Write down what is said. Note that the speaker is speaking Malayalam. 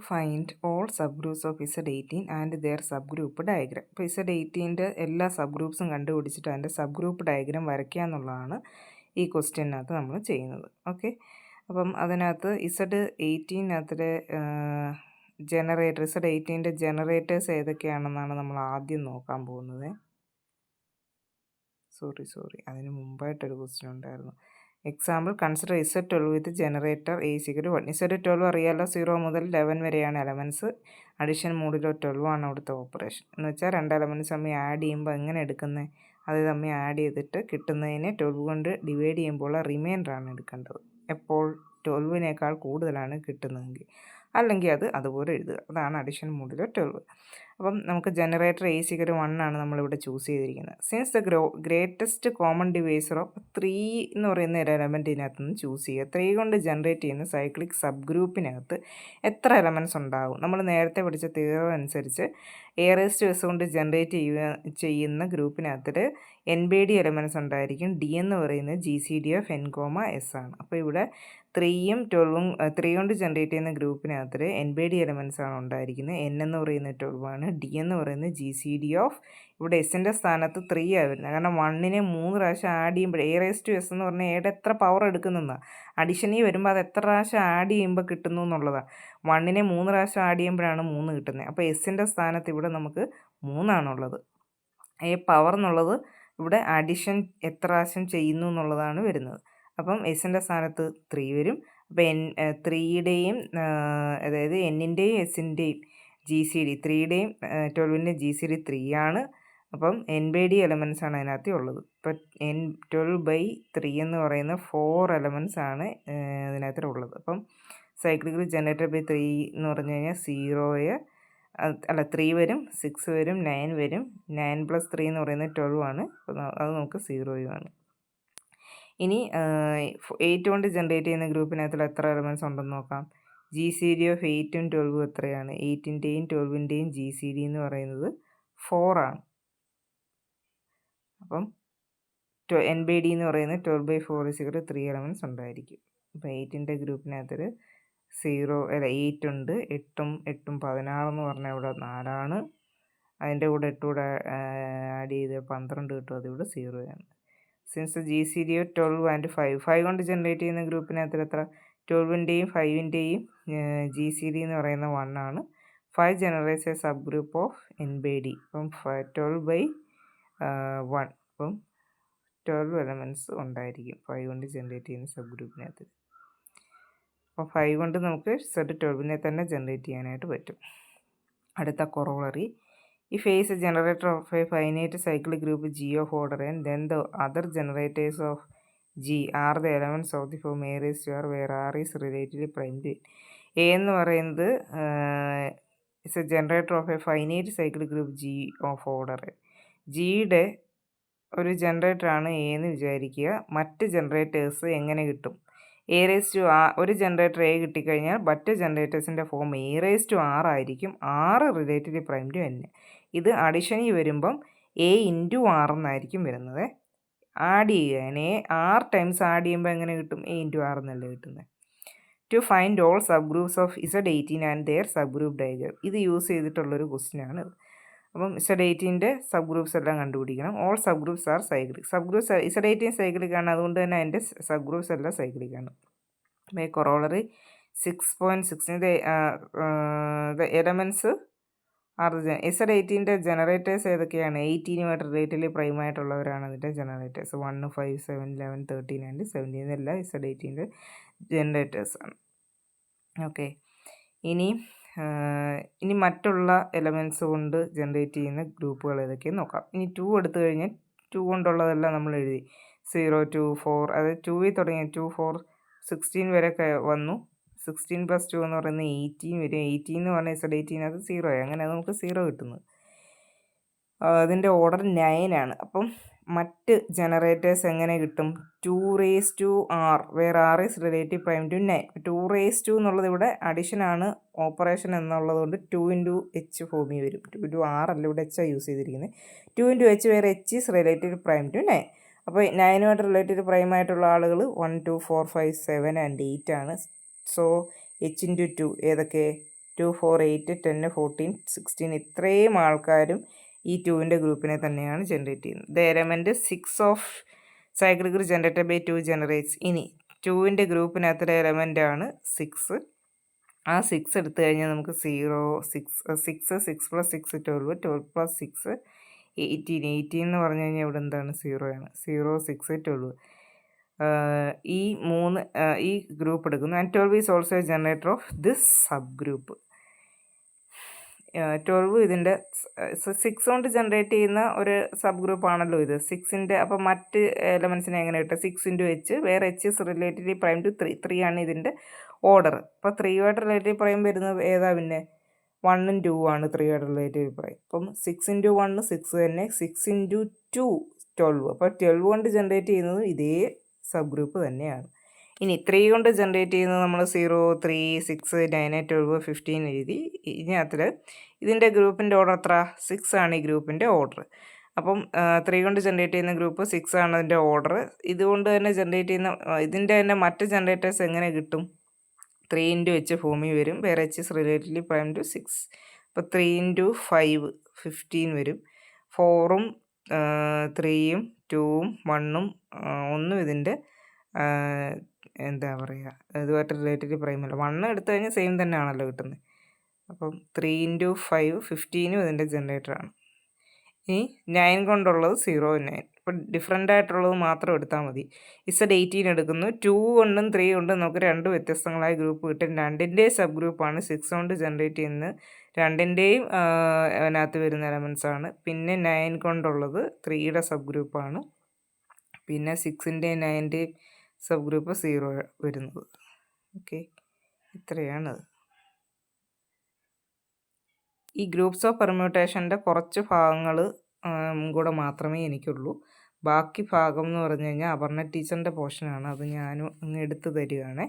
Find all subgroups of Z18 and their subgroup diagram. ഇപ്പോൾ Z18ൻ്റെ എല്ലാ സബ് ഗ്രൂപ്പ്സും കണ്ടുപിടിച്ചിട്ട് അതിൻ്റെ സബ് ഗ്രൂപ്പ് ഡയഗ്രാം വരയ്ക്കുക എന്നുള്ളതാണ് ഈ ക്വസ്റ്റ്യനകത്ത് നമ്മൾ ചെയ്യുന്നത്. ഓക്കെ, അപ്പം അതിനകത്ത് Z18-നകത്തിലെ Z18ൻ്റെ ജനറേറ്റേഴ്സ് ഏതൊക്കെയാണെന്നാണ് നമ്മൾ ആദ്യം നോക്കാൻ പോകുന്നത്. സോറി അതിന് മുമ്പായിട്ടൊരു ക്വസ്റ്റ്യൻ ഉണ്ടായിരുന്നു. Example consider Z12 with generator A=1. Z12 അറിയാലോ, 0 മുതൽ 11 വരെയാണ് എലമെൻറ്റ്സ്. അഡിഷൻ മോഡിലോ 12 ആണ് അവിടുത്തെ ഓപ്പറേഷൻ. എന്ന് വെച്ചാൽ 2 എലമെൻറ്റ്സ് തമ്മിൽ ആഡ് ചെയ്യുമ്പോൾ എങ്ങനെ എടുക്കുന്നത്, അത് തമ്മിൽ ആഡ് ചെയ്തിട്ട് കിട്ടുന്നതിനെ 12 കൊണ്ട് ഡിവൈഡ് ചെയ്യുമ്പോൾ റിമൈൻഡറാണ് എടുക്കേണ്ടത്. എപ്പോൾ 12-നേക്കാൾ കൂടുതലാണ് കിട്ടുന്നതെങ്കിൽ, അല്ലെങ്കിൽ അത് അതുപോലെ എഴുതുക. അതാണ് അഡിഷൻ മോഡിലോ 12. അപ്പം നമുക്ക് ജനറേറ്റർ A=1 ആണ് നമ്മളിവിടെ ചൂസ് ചെയ്തിരിക്കുന്നത്. Since the greatest common divisor of 3 എന്ന് പറയുന്ന ഒരു എലമെൻറ്റിനകത്ത് നിന്ന് ചൂസ് ചെയ്യുക. 3 കൊണ്ട് ജനറേറ്റ് ചെയ്യുന്ന സൈക്ലിക് സബ് ഗ്രൂപ്പിനകത്ത് എത്ര എലമെൻറ്റ്സ് ഉണ്ടാകും? നമ്മൾ നേരത്തെ പഠിച്ച തിയറി അനുസരിച്ച് A⁻S കൊണ്ട് ജനറേറ്റ് ചെയ്യുന്ന ഗ്രൂപ്പിനകത്തിൽ n/d എലമെൻറ്റ്സ് ഉണ്ടായിരിക്കും. D എന്ന് പറയുന്നത് GCD ഓഫ് n,S ആണ്. അപ്പോൾ ഇവിടെ 3യും 12ഉം 3 കൊണ്ട് ജനറേറ്റ് ചെയ്യുന്ന ഗ്രൂപ്പിനകത്ത് n/d എലമെൻറ്റ്സ് ആണ് ഉണ്ടായിരിക്കുന്നത്. n എന്ന് പറയുന്നത് 12 ആണ്. D എന്ന് പറയുന്നത് GCD ഓഫ്, ഇവിടെ എസിൻ്റെ സ്ഥാനത്ത് 3 ആണ് വരുന്നത്. കാരണം 1നെ 3 പ്രാവശ്യം ആഡ് ചെയ്യുമ്പോൾ A⁻S എന്ന് പറഞ്ഞാൽ ഏടെ എത്ര പവർ എടുക്കുന്നതാണ്. അഡിഷനിൽ വരുമ്പോൾ അത് എത്ര പ്രാവശ്യം ആഡ് ചെയ്യുമ്പോൾ കിട്ടുന്നു എന്നുള്ളതാണ്. 1നെ 3 പ്രാവശ്യം ആഡ് ചെയ്യുമ്പോഴാണ് 3 കിട്ടുന്നത്. അപ്പോൾ എസിൻ്റെ സ്ഥാനത്ത് ഇവിടെ നമുക്ക് 3 ആണുള്ളത്. പവർ എന്നുള്ളത് ഇവിടെ അഡിഷൻ എത്ര പ്രാവശ്യം ചെയ്യുന്നു എന്നുള്ളതാണ് വരുന്നത്. അപ്പം എസിൻ്റെ സ്ഥാനത്ത് 3 വരും. അപ്പോൾ 3യുടെയും അതായത് എന്നിൻ്റെയും എസിൻ്റെയും GCD 3യുടെയും 12ൻ്റെയും GCD 3 ആണ്. അപ്പം n/d എലമെൻറ്റ്സ് ആണ് അതിനകത്ത് ഉള്ളത്. ഇപ്പം 12/3 എന്ന് പറയുന്ന 4 എലമെൻറ്റ്സ് ആണ് അതിനകത്തുള്ളത്. അപ്പം സൈക്ലിക്കലി ജനറേറ്റഡ് ബൈ 3 എന്ന് പറഞ്ഞു കഴിഞ്ഞാൽ 3 വരും, 6 വരും, 9 വരും. 9 + 3 എന്ന് പറയുന്നത് 12 ആണ്. അത് നമുക്ക് 0 ആണ്. ഇനി 8 കൊണ്ട് ജനറേറ്റ് ചെയ്യുന്ന ഗ്രൂപ്പിനകത്തിൽ എത്ര എലമെൻറ്റ്സ് ഉണ്ടെന്ന് നോക്കാം. GCD ഓഫ് 8ഉം 12ഉം എത്രയാണ്? 8ൻ്റെയും 12ൻ്റെയും GCD എന്ന് പറയുന്നത് 4 ആണ്. അപ്പം n/d എന്ന് പറയുന്നത് 12/4 3 എലമെൻറ്റ്സ് ഉണ്ടായിരിക്കും. അപ്പോൾ 8ൻ്റെ ഗ്രൂപ്പിനകത്തിൽ 8 ഉണ്ട്. 8ഉം 16 എന്ന് പറഞ്ഞാൽ ഇവിടെ 4 ആണ്. അതിൻ്റെ കൂടെ 8 കൂടെ ആഡ് ചെയ്ത് 12 കിട്ടും. അതിവിടെ 0 ആണ്. സിൻസ് GCD ഓഫ് 12 ആൻഡ് 5 കൊണ്ട് ജനറേറ്റ് ചെയ്യുന്ന ഗ്രൂപ്പിനകത്തിൽ എത്ര? 12ൻ്റെയും 5ൻ്റെയും GCD എന്ന് പറയുന്ന 1 ആണ്. 5 generates A sub group of n/d. അപ്പം 12/1. അപ്പം 12 എലമെൻറ്റ്സ് ഉണ്ടായിരിക്കും 5 കൊണ്ട് ജനറേറ്റ് ചെയ്യുന്ന സബ് ഗ്രൂപ്പിനകത്ത്. അപ്പോൾ 5 കൊണ്ട് നമുക്ക് Z12നെ തന്നെ ജനറേറ്റ് ചെയ്യാനായിട്ട് പറ്റും. അടുത്ത corollary, if A is a generator of a finite cyclic group G of order n, then the other generators of G are the elements of the form A⁻R where R is relatively prime to n. A എന്ന് പറയുന്നത് is a generator of a finite cyclic group G of order n. ജിയുടെ ഒരു ജനറേറ്ററാണ് എ എന്ന് വിചാരിക്കുക. മറ്റ് ജനറേറ്റേഴ്സ് എങ്ങനെ കിട്ടും? ഒരു ജനറേറ്റർ എ കിട്ടിക്കഴിഞ്ഞാൽ മറ്റ് ജനറേറ്റേഴ്സിൻ്റെ ഫോം A⁻R ആയിരിക്കും. R relatively prime to n. ഇത് അഡിഷനിൽ വരുമ്പം A⁻R എന്നായിരിക്കും വരുന്നത്. ആഡ് ചെയ്യുകയാണ്. R ടൈംസ് ആഡ് ചെയ്യുമ്പോൾ എങ്ങനെ കിട്ടും? A⁻R എന്നല്ലേ കിട്ടുന്നത്. To find all subgroups of Z18 and their subgroup diagram. ഇത് യൂസ് ചെയ്തിട്ടുള്ളൊരു ക്വസ്റ്റ്യനാണ്. അപ്പം Z18ൻ്റെ സബ് ഗ്രൂപ്പ്സ് എല്ലാം കണ്ടുപിടിക്കണം. All subgroups are cyclic. Subgroups Z18 cyclic ആണ്, അതുകൊണ്ട് തന്നെ അതിൻ്റെ സബ് ഗ്രൂപ്പ്സ് എല്ലാം സൈക്ലിക് ആണ്. By corollary 6.16 the elements are Z18ൻ്റെ ജനറേറ്റേഴ്സ് ഏതൊക്കെയാണ്? 18 റിലേറ്റീവ്ലി പ്രൈം ആയിട്ടുള്ളവരാണ് അതിൻ്റെ ജനറേറ്റേഴ്സ്. 1, 5, 7, 11, 13 ആൻഡ് 17 ഇതെല്ലാം Z18ൻ്റെ ജനറേറ്റേഴ്സാണ്. ഓക്കെ, ഇനി മറ്റുള്ള എലമെൻറ്റ്സ് കൊണ്ട് ജനറേറ്റ് ചെയ്യുന്ന ഗ്രൂപ്പുകൾ ഏതൊക്കെയെന്ന് നോക്കാം. ഇനി 2 എടുത്തു കഴിഞ്ഞാൽ 2 കൊണ്ടുള്ളതെല്ലാം നമ്മൾ എഴുതി. 0, 2, 4, അതായത് 2ൽ തുടങ്ങിയ 2, 4, 16 വരെ വന്നു. 16 + 2 എന്ന് പറയുന്നത് 18 വരും. 18 എന്ന് പറഞ്ഞാൽ Z18 0 ആയി. അങ്ങനെ നമുക്ക് 0 കിട്ടുന്നത്. അതിൻ്റെ ഓർഡർ 9 ആണ്. അപ്പം മറ്റ് ജനറേറ്റേഴ്സ് എങ്ങനെ കിട്ടും? 2⁻R where R is relative prime to 9. 2⁻2 എന്നുള്ളത് ഇവിടെ അഡിഷനാണ് ഓപ്പറേഷൻ എന്നുള്ളത് കൊണ്ട് 2 × H ഫോമിൽ വരും. 2 × R അല്ല, ഇവിടെ H യൂസ് ചെയ്തിരിക്കുന്നത്. 2 × H where H is relative prime to 9. അപ്പോൾ 9 റിലേറ്റീവ് പ്രൈം ആയിട്ടുള്ള ആളുകൾ 1, 2, 4, 5, 7 ആൻഡ് 8 ആണ്. സോ H × 2 ഏതൊക്കെ? 2, 4, 8, 10, 14, 16 ഇത്രയും ആൾക്കാരും ഈ 2ൻ്റെ ഗ്രൂപ്പിനെ തന്നെയാണ് ജനറേറ്റ് ചെയ്യുന്നത്. The element 6 of cyclic generated by 2 generates. ഇനി 2ൻ്റെ ഗ്രൂപ്പിനകത്തൊരു എലമെൻ്റാണ് 6. ആ 6 എടുത്തു കഴിഞ്ഞാൽ നമുക്ക് 0, 6 പ്ലസ് 6 12, 12 പ്ലസ് 6 18 എന്ന് പറഞ്ഞു കഴിഞ്ഞാൽ ഇവിടെ എന്താണ് 0 ആണ്. 0, 6, 12 ഈ ഈ ഗ്രൂപ്പ് എടുക്കുന്നു. And 12 is also A generator of this sub group. 12 ഇതിൻ്റെ 6 കൊണ്ട് ജനറേറ്റ് ചെയ്യുന്ന ഒരു സബ് ഗ്രൂപ്പ് ആണല്ലോ ഇത് 6ൻ്റെ. അപ്പം മറ്റ് എലമെൻസിനെ എങ്ങനെ കിട്ടുക? 6 × h, വേറെ h is relatively prime to 3. 3 ആണ് ഇതിൻ്റെ ഓർഡർ. അപ്പോൾ 3 റിലേറ്റീവ് പ്രൈം വരുന്നത് ഏതാ? പിന്നെ 1 ഉം 2 ആണ് 3 റിലേറ്റീവ് പ്രൈം. അപ്പം 6 × 1 6 തന്നെ, 6 × 2 12. അപ്പോൾ 12 കൊണ്ട് ജനറേറ്റ് ചെയ്യുന്നത് ഇതേ സബ് ഗ്രൂപ്പ് തന്നെയാണ്. ഇനി 3 കൊണ്ട് ജനറേറ്റ് ചെയ്യുന്നത് നമ്മൾ 0, 3, 6, 9, 12, 15 എഴുതി. ഇതിനകത്തിൽ ഇതിൻ്റെ ഗ്രൂപ്പിൻ്റെ ഓർഡർ എത്ര? 6 ആണ് ഈ ഗ്രൂപ്പിൻ്റെ ഓർഡർ. അപ്പം 3 കൊണ്ട് ജനറേറ്റ് ചെയ്യുന്ന ഗ്രൂപ്പ് 6 ആണ് അതിൻ്റെ ഓർഡർ. ഇതുകൊണ്ട് തന്നെ ജനറേറ്റ് ചെയ്യുന്ന ഇതിൻ്റെ തന്നെ മറ്റ് ജനറേറ്റേഴ്സ് എങ്ങനെ കിട്ടും? 3 × h ഫോമിൽ വരും. വേറെ h is relatively prime to 6. അപ്പോൾ 3 × 5 15 വരും. 4ഉം 3ഉം 2ഉം 1ഉം 1ഉം ഇതിൻ്റെ എന്താ പറയുക, ഇതുമായിട്ട് റിലേറ്റീവ്ലി പ്രൈം അല്ല. 1 എടുത്തു കഴിഞ്ഞാൽ സെയിം തന്നെ ആണല്ലോ കിട്ടുന്നത്. അപ്പം 3 × 5 15ഉം ഇതിൻ്റെ ജനറേറ്ററാണ്. ഇനി 9 കൊണ്ടുള്ളത് 0, 9. ഇപ്പം ഡിഫറെൻ്റ് ആയിട്ടുള്ളത് മാത്രം എടുത്താൽ മതി. ഇസഡ് 18 എടുക്കുന്നു. 2 കൊണ്ടും 3 കൊണ്ടും നമുക്ക് 2 വ്യത്യസ്തങ്ങളായ ഗ്രൂപ്പ് കിട്ടും. 2ൻ്റെയും സബ് ഗ്രൂപ്പാണ് 6 കൊണ്ട് ജനറേറ്റ് ചെയ്യുന്നത്. 2ൻ്റെയും അതിനകത്ത് വരുന്ന എലമെൻസ് ആണ്. പിന്നെ 9 കൊണ്ടുള്ളത് 3യുടെ സബ് ഗ്രൂപ്പാണ്. പിന്നെ 6ൻ്റെയും 9ൻ്റെയും സബ് ഗ്രൂപ്പ് 0 വരുന്നത്. ഓക്കെ, ഇത്രയാണത്. ഈ ഗ്രൂപ്പ്സ് ഓഫ് പെർമ്യൂട്ടേഷൻ്റെ കുറച്ച് ഭാഗങ്ങൾ കൂടെ മാത്രമേ എനിക്കുള്ളൂ. ബാക്കി ഭാഗം എന്ന് പറഞ്ഞു കഴിഞ്ഞാൽ അപർണ ടീച്ചറിൻ്റെ പോർഷനാണ്. അത് ഞാനും അങ്ങ് എടുത്ത് തരികയാണേ.